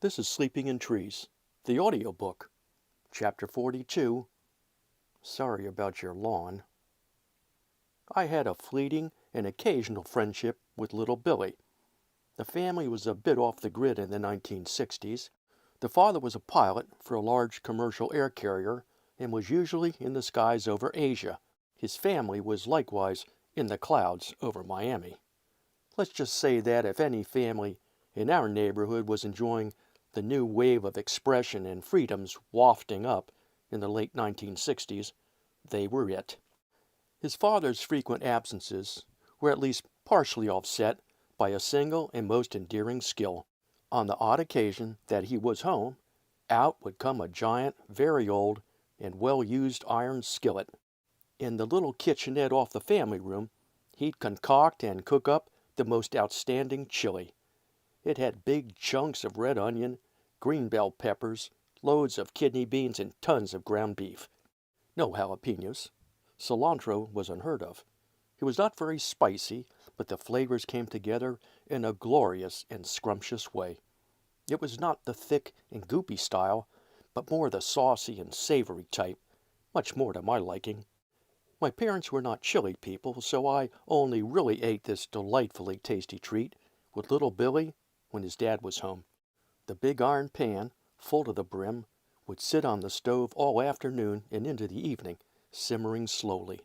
This is Sleeping in Trees, the audiobook, Chapter 42, Sorry About Your Lawn. I had a fleeting and occasional friendship with little Billy. The family was a bit off the grid in the 1960s. The father was a pilot for a large commercial air carrier and was usually in the skies over Asia. His family was likewise in the clouds over Miami. Let's just say that if any family in our neighborhood was enjoying the new wave of expression and freedoms wafting up in the late 1960s, they were it. His father's frequent absences were at least partially offset by a single and most endearing skill. On the odd occasion that he was home, out would come a giant, very old, and well-used iron skillet. In the little kitchenette off the family room, he'd concoct and cook up the most outstanding chili. It had big chunks of red onion, green bell peppers, loads of kidney beans, and tons of ground beef. No jalapenos. Cilantro was unheard of. It was not very spicy, but the flavors came together in a glorious and scrumptious way. It was not the thick and goopy style, but more the saucy and savory type, much more to my liking. My parents were not chili people, so I only really ate this delightfully tasty treat with little Billy when his dad was home. The big iron pan, full to the brim, would sit on the stove all afternoon and into the evening, simmering slowly.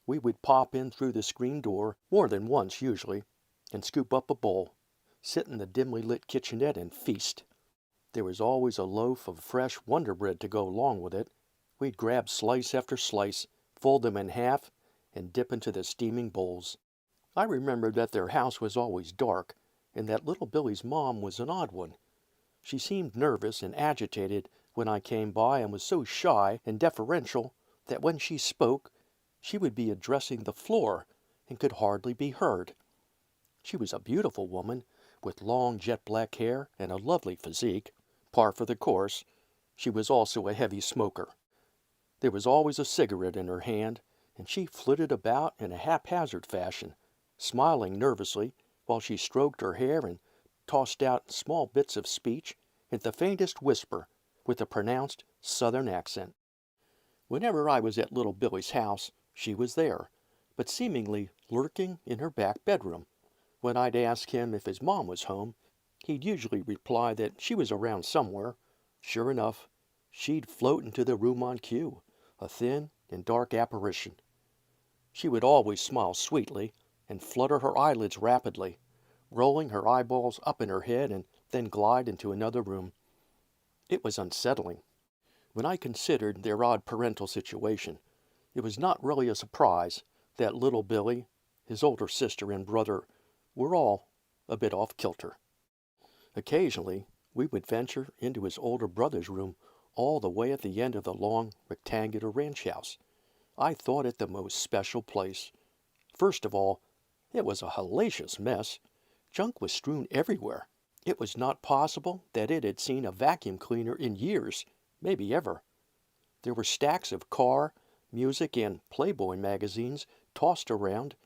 We would pop in through the screen door, more than once usually, and scoop up a bowl, sit in the dimly lit kitchenette and feast. There was always a loaf of fresh Wonder Bread to go along with it. We'd grab slice after slice, fold them in half, and dip into the steaming bowls. I remembered that their house was always dark, and that little Billy's mom was an odd one. She seemed nervous and agitated when I came by and was so shy and deferential that when she spoke, she would be addressing the floor and could hardly be heard. She was a beautiful woman with long jet-black hair and a lovely physique. Par for the course, she was also a heavy smoker. There was always a cigarette in her hand, and she flitted about in a haphazard fashion, smiling nervously while she stroked her hair and tossed out small bits of speech in the faintest whisper with a pronounced Southern accent. Whenever I was at little Billy's house, she was there, but seemingly lurking in her back bedroom. When I'd ask him if his mom was home, he'd usually reply that she was around somewhere. Sure enough, she'd float into the room on cue, a thin and dark apparition. She would always smile sweetly and flutter her eyelids rapidly, rolling her eyeballs up in her head and then glide into another room. It was unsettling. When I considered their odd parental situation, it was not really a surprise that little Billy, his older sister and brother were all a bit off kilter. Occasionally, we would venture into his older brother's room all the way at the end of the long rectangular ranch house. I thought it the most special place. First of all, it was a hellacious mess. Junk was strewn everywhere. It was not possible that it had seen a vacuum cleaner in years, maybe ever. There were stacks of car, music, and Playboy magazines tossed around,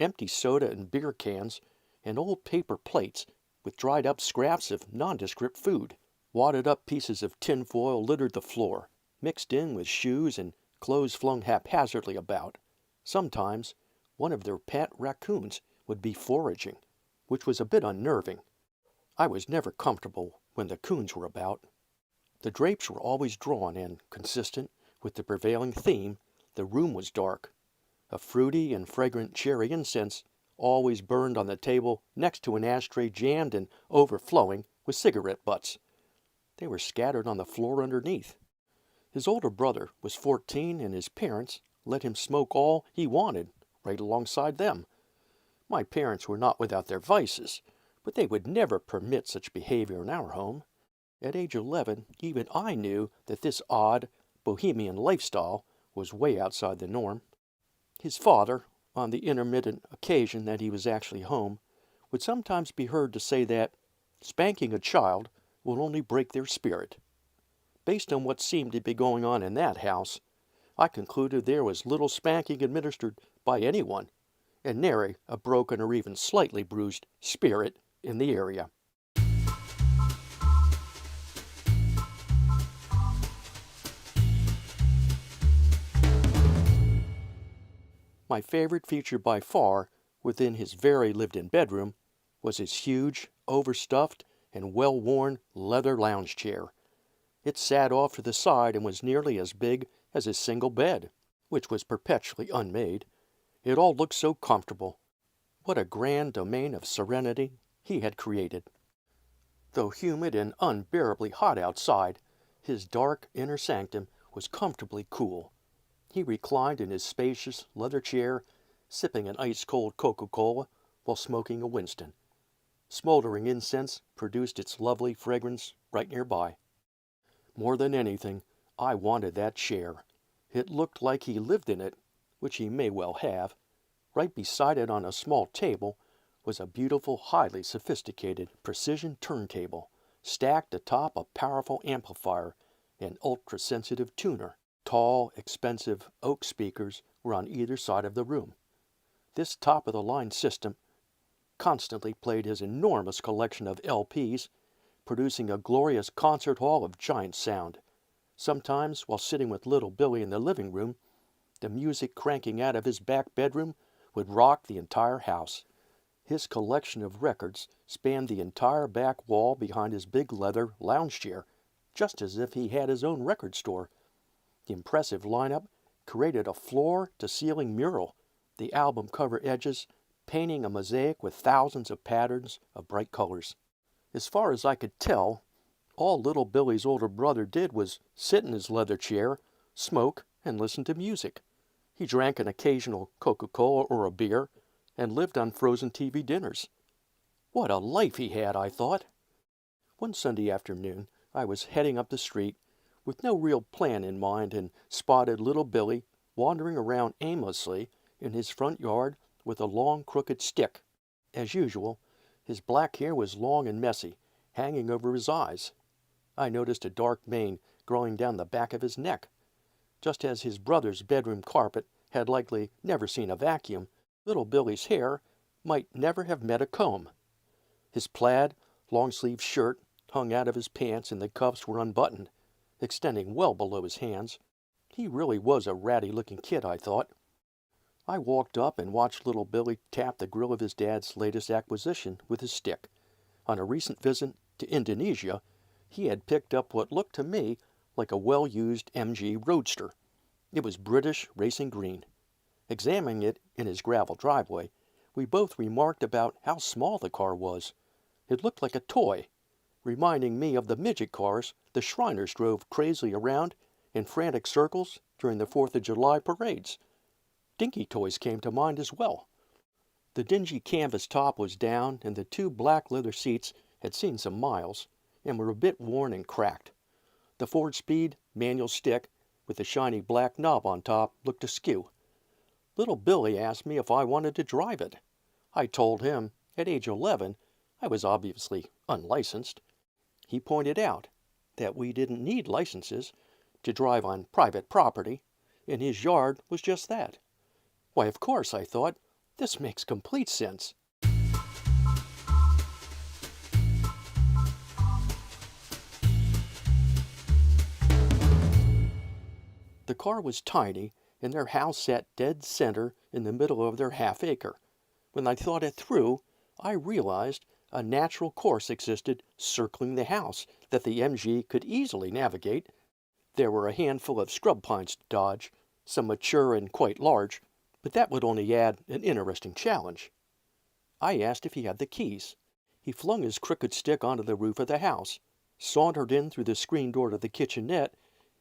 empty soda and beer cans, and old paper plates with dried up scraps of nondescript food. Wadded up pieces of tinfoil littered the floor, mixed in with shoes and clothes flung haphazardly about. Sometimes one of their pet raccoons would be foraging, which was a bit unnerving. I was never comfortable when the coons were about. The drapes were always drawn and consistent with the prevailing theme. The room was dark. A fruity and fragrant cherry incense always burned on the table next to an ashtray jammed and overflowing with cigarette butts. They were scattered on the floor underneath. His older brother was 14, and his parents let him smoke all he wanted right alongside them. My parents were not without their vices, but they would never permit such behavior in our home. At age 11, even I knew that this odd, bohemian lifestyle was way outside the norm. His father, on the intermittent occasion that he was actually home, would sometimes be heard to say that spanking a child will only break their spirit. Based on what seemed to be going on in that house, I concluded there was little spanking administered by anyone, and nary a broken or even slightly bruised spirit in the area. My favorite feature by far, within his very lived-in bedroom, was his huge, overstuffed, and well-worn leather lounge chair. It sat off to the side and was nearly as big as his single bed, which was perpetually unmade. It all looked so comfortable. What a grand domain of serenity he had created. Though humid and unbearably hot outside, his dark inner sanctum was comfortably cool. He reclined in his spacious leather chair, sipping an ice-cold Coca-Cola while smoking a Winston. Smoldering incense produced its lovely fragrance right nearby. More than anything, I wanted that chair. It looked like he lived in it, which he may well have. Right beside it on a small table was a beautiful, highly sophisticated precision turntable, stacked atop a powerful amplifier and ultra-sensitive tuner. Tall, expensive oak speakers were on either side of the room. This top-of-the-line system constantly played his enormous collection of LPs, producing a glorious concert hall of giant sound. Sometimes, while sitting with little Billy in the living room, the music cranking out of his back bedroom would rock the entire house. His collection of records spanned the entire back wall behind his big leather lounge chair, just as if he had his own record store. The impressive lineup created a floor-to-ceiling mural, the album cover edges painting a mosaic with thousands of patterns of bright colors. As far as I could tell, all little Billy's older brother did was sit in his leather chair, smoke, and listen to music. He drank an occasional Coca-Cola or a beer, and lived on frozen TV dinners. What a life he had, I thought. One Sunday afternoon, I was heading up the street with no real plan in mind and spotted little Billy wandering around aimlessly in his front yard with a long, crooked stick. As usual, his black hair was long and messy, hanging over his eyes. I noticed a dark mane growing down the back of his neck. Just as his brother's bedroom carpet had likely never seen a vacuum, little Billy's hair might never have met a comb. His plaid, long-sleeved shirt hung out of his pants and the cuffs were unbuttoned, extending well below his hands. He really was a ratty-looking kid, I thought. I walked up and watched little Billy tap the grill of his dad's latest acquisition with his stick. On a recent visit to Indonesia, he had picked up what looked to me like a well-used MG Roadster. It was British racing green. Examining it in his gravel driveway, we both remarked about how small the car was. It looked like a toy, reminding me of the midget cars the Shriners drove crazily around in frantic circles during the 4th of July parades. Dinky toys came to mind as well. The dingy canvas top was down, and the 2 black leather seats had seen some miles and were a bit worn and cracked. The 4-speed manual stick with the shiny black knob on top looked askew. Little Billy asked me if I wanted to drive it. I told him, at age 11, I was obviously unlicensed. He pointed out that we didn't need licenses to drive on private property, and his yard was just that. Why, of course, I thought, this makes complete sense. The car was tiny, and their house sat dead center in the middle of their half-acre. When I thought it through, I realized a natural course existed circling the house that the MG could easily navigate. There were a handful of scrub pines to dodge, some mature and quite large, but that would only add an interesting challenge. I asked if he had the keys. He flung his crooked stick onto the roof of the house, sauntered in through the screen door to the kitchenette,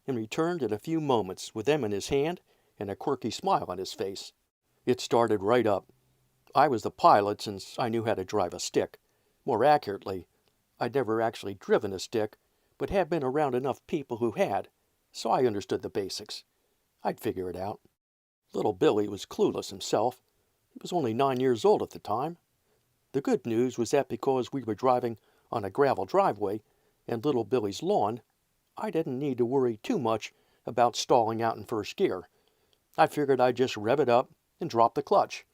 and returned in a few moments with them in his hand and a quirky smile on his face. It started right up. I was the pilot since I knew how to drive a stick. More accurately, I'd never actually driven a stick, but had been around enough people who had, so I understood the basics. I'd figure it out. Little Billy was clueless himself. He was only 9 years old at the time. The good news was that because we were driving on a gravel driveway and little Billy's lawn, I didn't need to worry too much about stalling out in first gear. I figured I'd just rev it up and drop the clutch,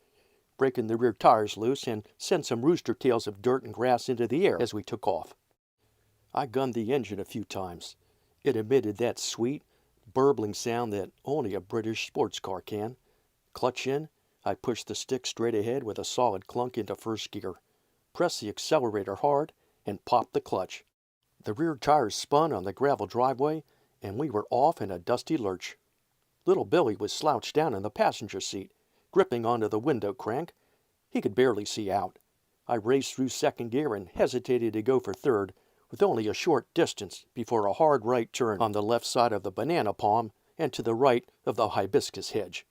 breaking the rear tires loose and send some rooster tails of dirt and grass into the air as we took off. I gunned the engine a few times. It emitted that sweet, burbling sound that only a British sports car can. Clutch in, I pushed the stick straight ahead with a solid clunk into first gear, pressed the accelerator hard, and popped the clutch. The rear tires spun on the gravel driveway, and we were off in a dusty lurch. Little Billy was slouched down in the passenger seat, gripping onto the window crank. He could barely see out. I raced through second gear and hesitated to go for third, with only a short distance before a hard right turn on the left side of the banana palm and to the right of the hibiscus hedge.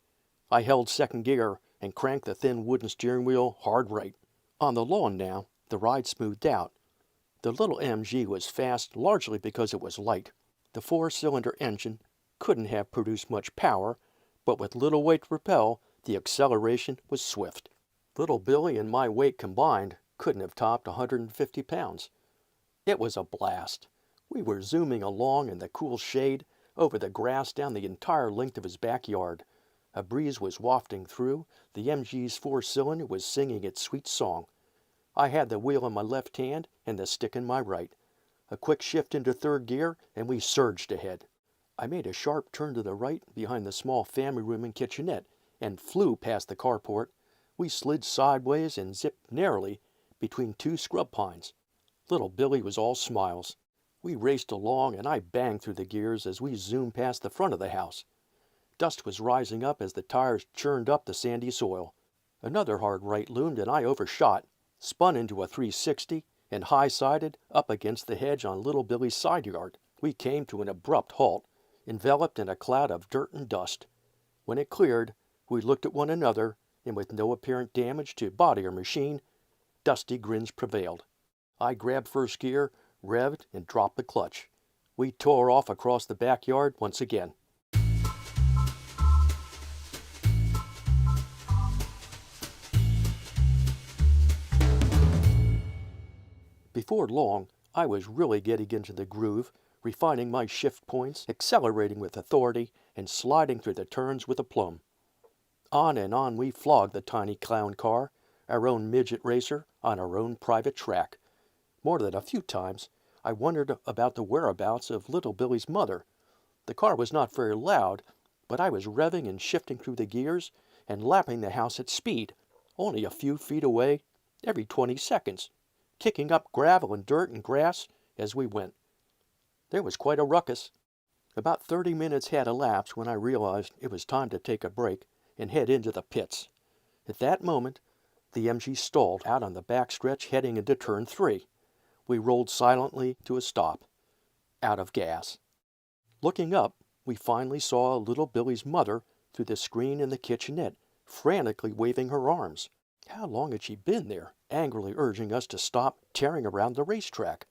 I held second gear and cranked the thin wooden steering wheel hard right. On the lawn now, the ride smoothed out. The little MG was fast largely because it was light. The four-cylinder engine couldn't have produced much power, but with little weight to propel, the acceleration was swift. Little Billy and my weight combined couldn't have topped 150 pounds. It was a blast. We were zooming along in the cool shade over the grass down the entire length of his backyard. A breeze was wafting through. The MG's four-cylinder was singing its sweet song. I had the wheel in my left hand and the stick in my right. A quick shift into third gear, and we surged ahead. I made a sharp turn to the right behind the small family room and kitchenette and flew past the carport. We slid sideways and zipped narrowly between two scrub pines. Little Billy was all smiles. We raced along, and I banged through the gears as we zoomed past the front of the house. Dust was rising up as the tires churned up the sandy soil. Another hard right loomed, and I overshot, spun into a 360, and high-sided up against the hedge on Little Billy's side yard. We came to an abrupt halt, enveloped in a cloud of dirt and dust. When it cleared, we looked at one another, and with no apparent damage to body or machine, dusty grins prevailed. I grabbed first gear, revved, and dropped the clutch. We tore off across the backyard once again. Before long, I was really getting into the groove, refining my shift points, accelerating with authority, and sliding through the turns with aplomb. On and on we flogged the tiny clown car, our own midget racer, on our own private track. More than a few times, I wondered about the whereabouts of Little Billy's mother. The car was not very loud, but I was revving and shifting through the gears and lapping the house at speed, only a few feet away every 20 seconds, kicking up gravel and dirt and grass as we went. There was quite a ruckus. About 30 minutes had elapsed when I realized it was time to take a break and head into the pits. At that moment, the MG stalled out on the backstretch heading into turn 3. We rolled silently to a stop, out of gas. Looking up, we finally saw Little Billy's mother through the screen in the kitchenette, frantically waving her arms. How long had she been there, angrily urging us to stop tearing around the racetrack?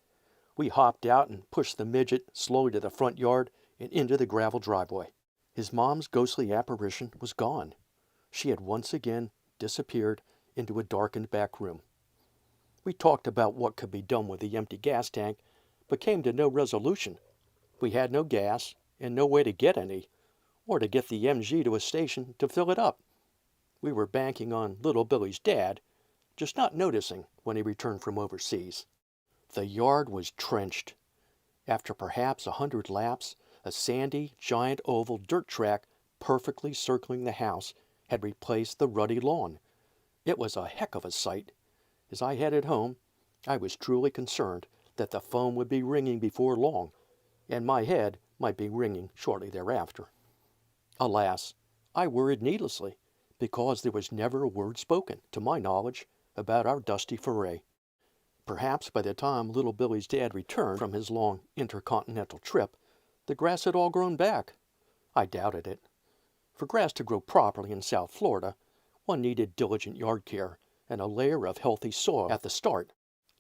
We hopped out and pushed the midget slowly to the front yard and into the gravel driveway. His mom's ghostly apparition was gone. She had once again disappeared into a darkened back room. We talked about what could be done with the empty gas tank, but came to no resolution. We had no gas and no way to get any, or to get the MG to a station to fill it up. We were banking on Little Billy's dad, just not noticing when he returned from overseas. The yard was trenched. After perhaps 100 laps, a sandy, giant oval dirt track perfectly circling the house had replaced the ruddy lawn. It was a heck of a sight. As I headed home, I was truly concerned that the phone would be ringing before long, and my head might be ringing shortly thereafter. Alas, I worried needlessly, because there was never a word spoken, to my knowledge, about our dusty foray. Perhaps by the time Little Billy's dad returned from his long intercontinental trip, the grass had all grown back. I doubted it. For grass to grow properly in South Florida, one needed diligent yard care and a layer of healthy soil at the start.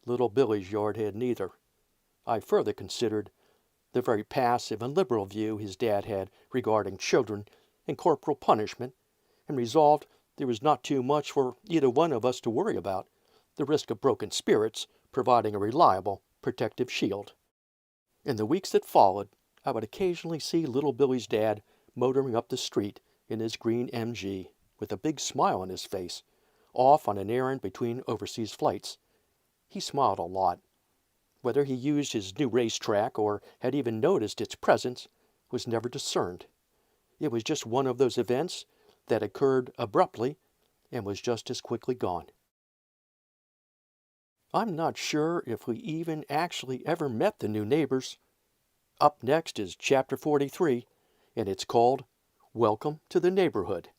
Little Billy's yard had neither. I further considered the very passive and liberal view his dad had regarding children and corporal punishment, and resolved there was not too much for either one of us to worry about, the risk of broken spirits providing a reliable protective shield. In the weeks that followed, I would occasionally see Little Billy's dad motoring up the street in his green MG, with a big smile on his face, off on an errand between overseas flights. He smiled a lot. Whether he used his new racetrack or had even noticed its presence was never discerned. It was just one of those events that occurred abruptly and was just as quickly gone. I'm not sure if we even actually ever met the new neighbors. Up next is Chapter 43, and it's called Welcome to the Neighborhood.